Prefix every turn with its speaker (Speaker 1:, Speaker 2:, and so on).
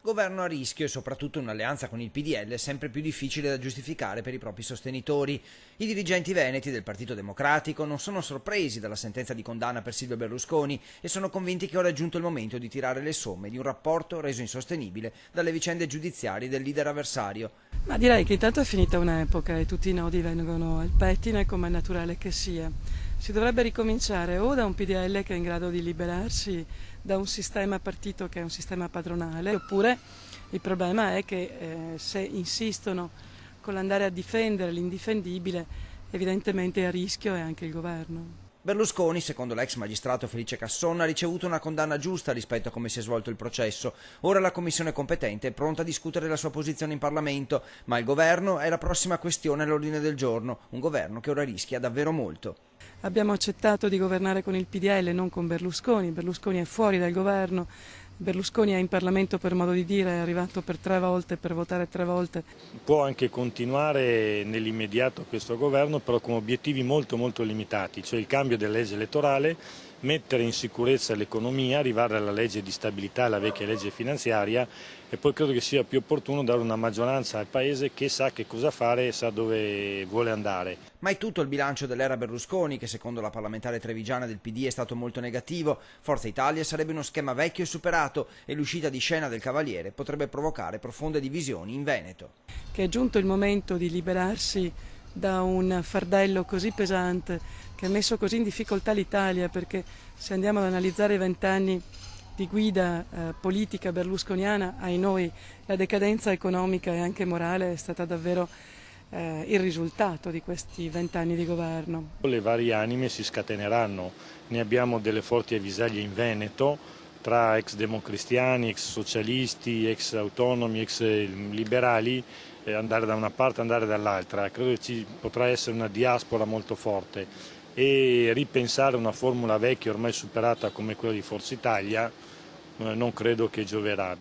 Speaker 1: Governo a rischio e soprattutto un'alleanza con il PDL sempre più difficile da giustificare per i propri sostenitori. I dirigenti veneti del Partito Democratico non sono sorpresi dalla sentenza di condanna per Silvio Berlusconi e sono convinti che ora è giunto il momento di tirare le somme di un rapporto reso insostenibile dalle vicende giudiziarie del leader avversario.
Speaker 2: Ma direi che intanto è finita un'epoca e tutti i nodi vengono al pettine, come è naturale che sia. Si dovrebbe ricominciare o da un PDL che è in grado di liberarsi da un sistema partito che è un sistema padronale, oppure il problema è che se insistono con l'andare a difendere l'indifendibile, evidentemente a rischio è anche il governo.
Speaker 1: Berlusconi, secondo l'ex magistrato Felice Casson, ha ricevuto una condanna giusta rispetto a come si è svolto il processo. Ora la commissione competente è pronta a discutere la sua posizione in Parlamento, ma il governo è la prossima questione all'ordine del giorno, un governo che ora rischia davvero molto.
Speaker 2: Abbiamo accettato di governare con il PDL, non con Berlusconi. Berlusconi è fuori dal governo. Berlusconi è in Parlamento, per modo di dire, è arrivato per 3 volte, per votare 3 volte.
Speaker 3: Può anche continuare nell'immediato questo governo, però con obiettivi molto limitati, cioè il cambio della legge elettorale, mettere in sicurezza l'economia, arrivare alla legge di stabilità, alla vecchia legge finanziaria, e poi credo che sia più opportuno dare una maggioranza al Paese che sa che cosa fare e sa dove vuole andare.
Speaker 1: Ma è tutto il bilancio dell'era Berlusconi, che secondo la parlamentare trevigiana del PD è stato molto negativo. Forza Italia sarebbe uno schema vecchio e superato e l'uscita di scena del Cavaliere potrebbe provocare profonde divisioni in Veneto.
Speaker 2: Che è giunto il momento di liberarsi da un fardello così pesante che ha messo così in difficoltà l'Italia, perché se andiamo ad analizzare i 20 anni di guida politica berlusconiana, ai noi la decadenza economica e anche morale è stata davvero il risultato di questi 20 anni di governo.
Speaker 3: Le varie anime si scateneranno, ne abbiamo delle forti avvisaglie in Veneto, tra ex democristiani, ex socialisti, ex autonomi, ex liberali, andare da una parte, andare dall'altra. Credo che ci potrà essere una diaspora molto forte e ripensare una formula vecchia ormai superata come quella di Forza Italia non credo che gioverà.